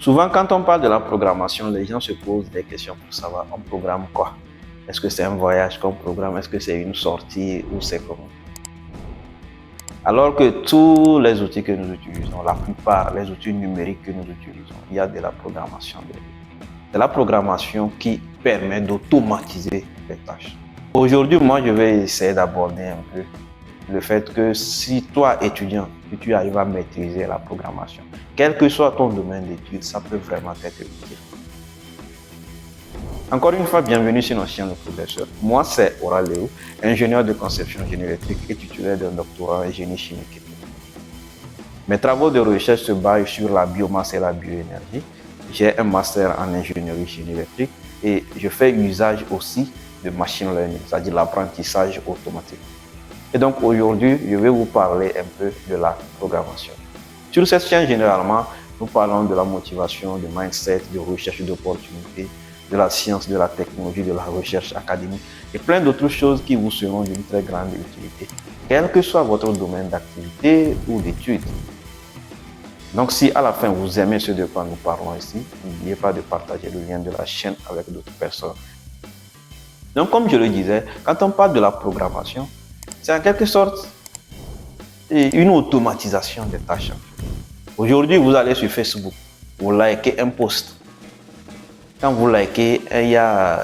Souvent, quand on parle de la programmation, les gens se posent des questions pour savoir on programme quoi. Est-ce que c'est un voyage qu'on programme? Est-ce que c'est une sortie ou c'est comment? Alors que tous les outils que nous utilisons, la plupart des outils numériques que nous utilisons, il y a de la programmation dedans. C'est la programmation qui permet d'automatiser les tâches. Aujourd'hui, moi, je vais essayer d'aborder un peu le fait que si toi, étudiant, que tu arrives à maîtriser la programmation, quel que soit ton domaine d'études, ça peut vraiment être utile. Encore une fois, bienvenue sur notre chaîne de professeur. Moi, c'est Oral Léo, ingénieur de conception génie électrique et titulaire d'un doctorat en génie chimique. Mes travaux de recherche se basent sur la biomasse et la bioénergie. J'ai un master en ingénierie génie électrique et je fais usage aussi de machine learning, c'est-à-dire l'apprentissage automatique. Et donc aujourd'hui, je vais vous parler un peu de la programmation. Sur cette chaîne, généralement, nous parlons de la motivation, de mindset, de recherche d'opportunités, de la science, de la technologie, de la recherche académique et plein d'autres choses qui vous seront d'une très grande utilité, quel que soit votre domaine d'activité ou d'études. Donc si à la fin vous aimez ce de quoi nous parlons ici, n'oubliez pas de partager le lien de la chaîne avec d'autres personnes. Donc comme je le disais, quand on parle de la programmation, c'est en quelque sorte une automatisation des tâches. Aujourd'hui, vous allez sur Facebook, vous likez un post. Quand vous likez, il y a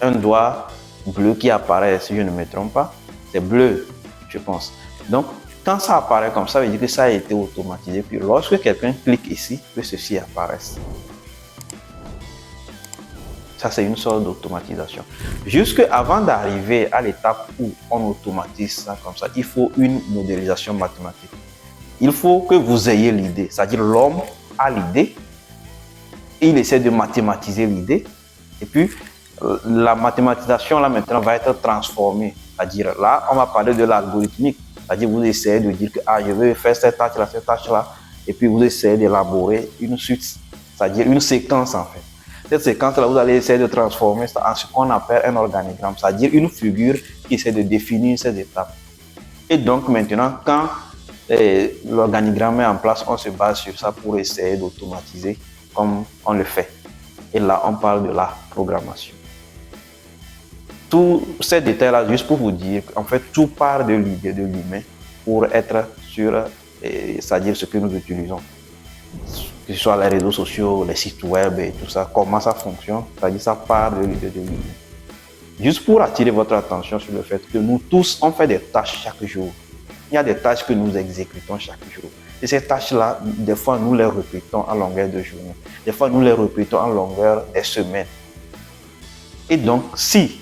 un doigt bleu qui apparaît, si je ne me trompe pas. C'est bleu, je pense. Donc, quand ça apparaît comme ça, ça veut dire que ça a été automatisé. Puis lorsque quelqu'un clique ici, que ceci apparaisse. Ça, c'est une sorte d'automatisation. Jusque avant d'arriver à l'étape où on automatise ça comme ça, il faut une modélisation mathématique. Il faut que vous ayez l'idée, c'est-à-dire l'homme a l'idée, il essaie de mathématiser l'idée, et puis la mathématisation là maintenant va être transformée. C'est-à-dire là, on va parler de l'algorithmique, c'est-à-dire vous essayez de dire que je veux faire cette tâche-là, et puis vous essayez d'élaborer une suite, c'est-à-dire une séquence en fait. Cette séquence-là, vous allez essayer de transformer ça en ce qu'on appelle un organigramme, c'est-à-dire une figure qui essaie de définir ces étapes. Et donc maintenant, quand l'organigramme est en place, on se base sur ça pour essayer d'automatiser comme on le fait. Et là, on parle de la programmation. Tous ces détails-là, juste pour vous dire qu'en fait, tout part de l'idée de l'humain pour être sur, c'est-à-dire ce que nous utilisons. Que ce soit les réseaux sociaux, les sites web et tout ça, comment ça fonctionne, c'est-à-dire ça part de l'idée de l'humain. Juste pour attirer votre attention sur le fait que nous tous, on fait des tâches chaque jour. Il y a des tâches que nous exécutons chaque jour. Et ces tâches-là, des fois, nous les répétons en longueur de journée. Des fois, nous les répétons en longueur des semaines. Et donc, si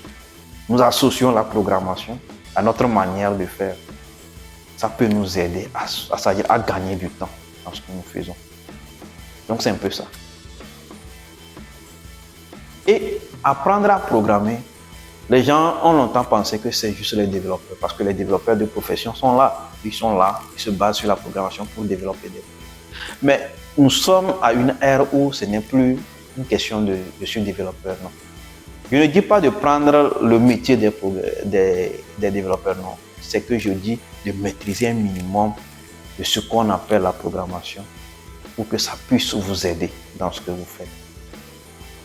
nous associons la programmation à notre manière de faire, ça peut nous aider à gagner du temps dans ce que nous faisons. Donc, c'est un peu ça. Et apprendre à programmer, les gens ont longtemps pensé que c'est juste les développeurs, parce que les développeurs de profession sont là. Ils sont là, ils se basent sur la programmation pour développer des produits. Mais nous sommes à une ère où ce n'est plus une question de je suis développeur, non. Je ne dis pas de prendre le métier des développeurs, non. C'est que je dis de maîtriser un minimum de ce qu'on appelle la programmation pour que ça puisse vous aider dans ce que vous faites.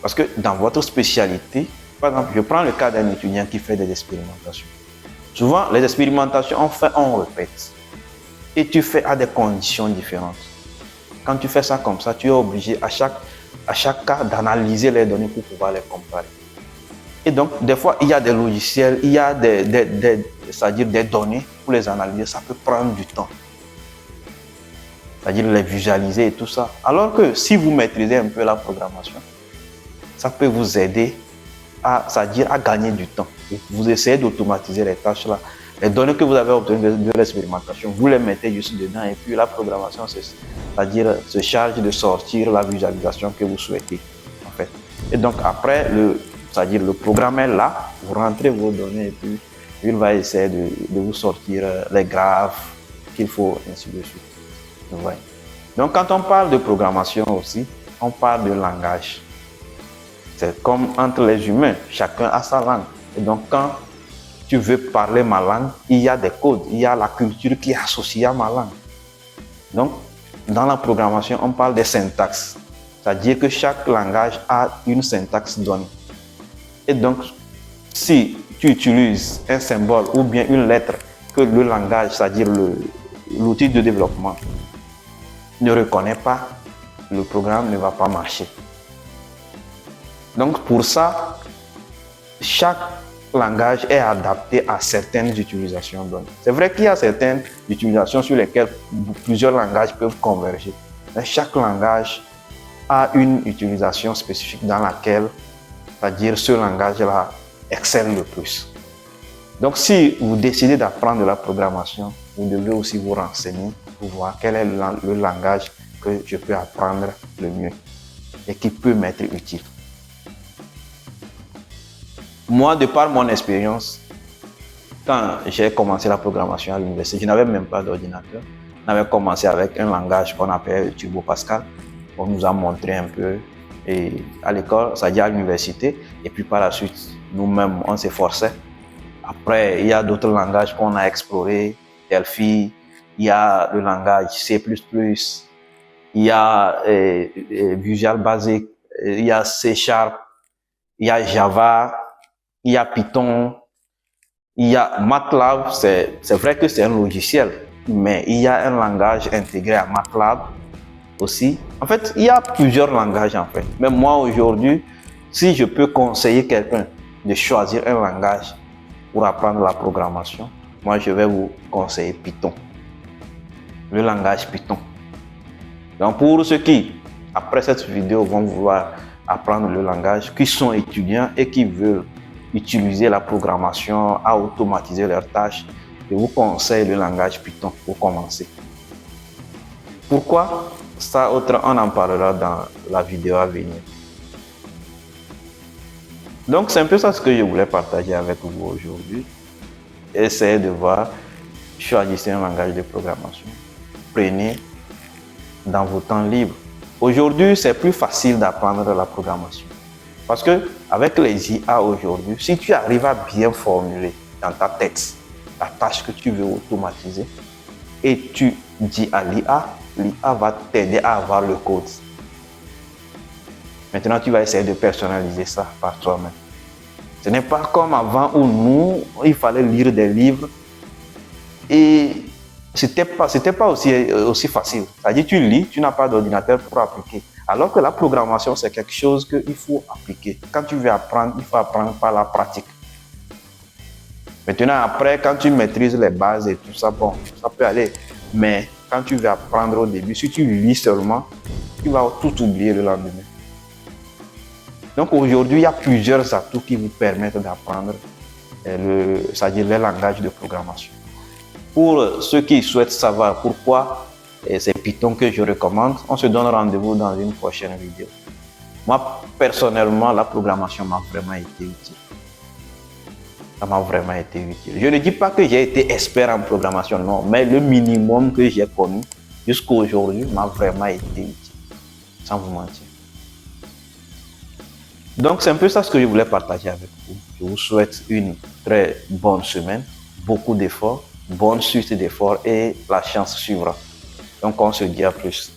Parce que dans votre spécialité, par exemple, je prends le cas d'un étudiant qui fait des expérimentations. Souvent, les expérimentations, on répète. Et tu fais à des conditions différentes. Quand tu fais ça comme ça, tu es obligé à chaque cas d'analyser les données pour pouvoir les comparer. Et donc, des fois, il y a des logiciels, il y a c'est-à-dire des données pour les analyser. Ça peut prendre du temps. C'est-à-dire les visualiser et tout ça. Alors que si vous maîtrisez un peu la programmation, ça peut vous aider à gagner du temps. Et vous essayez d'automatiser les tâches là. Les données que vous avez obtenues de l'expérimentation, vous les mettez juste dedans et puis la programmation, c'est-à-dire se charge de sortir la visualisation que vous souhaitez en fait. Et donc après, c'est-à-dire le programme est là, vous rentrez vos données et puis il va essayer de vous sortir les graphes qu'il faut, ainsi de suite. Vous voyez. Donc quand on parle de programmation aussi, on parle de langage. C'est comme entre les humains, chacun a sa langue. Et donc quand tu veux parler ma langue, il y a des codes, il y a la culture qui est associée à ma langue. Donc dans la programmation, on parle des syntaxes. C'est-à-dire que chaque langage a une syntaxe donnée. Et donc, si tu utilises un symbole ou bien une lettre que le langage, c'est-à-dire l'outil de développement, ne reconnaît pas, le programme ne va pas marcher. Donc pour ça, chaque langage est adapté à certaines utilisations données. C'est vrai qu'il y a certaines utilisations sur lesquelles plusieurs langages peuvent converger, mais chaque langage a une utilisation spécifique dans laquelle, c'est-à-dire ce langage-là, excelle le plus. Donc si vous décidez d'apprendre de la programmation, vous devez aussi vous renseigner pour voir quel est le langage que je peux apprendre le mieux et qui peut m'être utile. Moi, de par mon expérience, quand j'ai commencé la programmation à l'université, je n'avais même pas d'ordinateur. On avait commencé avec un langage qu'on appelle Turbo Pascal. On nous a montré un peu et à l'école, c'est-à-dire à l'université, et puis par la suite, nous-mêmes, on s'efforçait. Après, il y a d'autres langages qu'on a explorés, Delphi, il y a le langage C++, il y a Visual Basic, il y a C#, il y a Java, il y a Python, il y a MATLAB. C'est vrai que c'est un logiciel, mais il y a un langage intégré à MATLAB aussi. En fait, il y a plusieurs langages en fait. Mais moi aujourd'hui, si je peux conseiller quelqu'un de choisir un langage pour apprendre la programmation, moi je vais vous conseiller Python, le langage Python. Donc pour ceux qui, après cette vidéo, vont vouloir apprendre le langage, qui sont étudiants et qui veulent utiliser la programmation à automatiser leurs tâches, je vous conseille le langage Python pour commencer. Pourquoi? Ça, on en parlera dans la vidéo à venir. Donc c'est un peu ça ce que je voulais partager avec vous aujourd'hui. Essayez de voir, choisissez un langage de programmation, prenez dans vos temps libres. Aujourd'hui, c'est plus facile d'apprendre la programmation. Parce que avec les IA aujourd'hui, si tu arrives à bien formuler dans ta tête la tâche que tu veux automatiser et tu dis à l'IA, l'IA va t'aider à avoir le code. Maintenant, tu vas essayer de personnaliser ça par toi-même. Ce n'est pas comme avant où nous, il fallait lire des livres et c'était pas aussi facile. C'est-à-dire, tu lis, tu n'as pas d'ordinateur pour appliquer. Alors que la programmation, c'est quelque chose qu'il faut appliquer. Quand tu veux apprendre, il faut apprendre par la pratique. Maintenant, après, quand tu maîtrises les bases et tout ça, bon, ça peut aller. Mais quand tu veux apprendre au début, si tu lis seulement, tu vas tout oublier le lendemain. Donc aujourd'hui, il y a plusieurs atouts qui vous permettent d'apprendre c'est-à-dire les langages de programmation. Pour ceux qui souhaitent savoir pourquoi c'est Python que je recommande, on se donne rendez-vous dans une prochaine vidéo. Moi, personnellement, la programmation m'a vraiment été utile. Ça m'a vraiment été utile. Je ne dis pas que j'ai été expert en programmation, non, mais le minimum que j'ai connu jusqu'à aujourd'hui m'a vraiment été utile, sans vous mentir. Donc, c'est un peu ça ce que je voulais partager avec vous. Je vous souhaite une très bonne semaine, beaucoup d'efforts, bonne suite d'efforts et la chance suivra. Donc, on se dit à plus.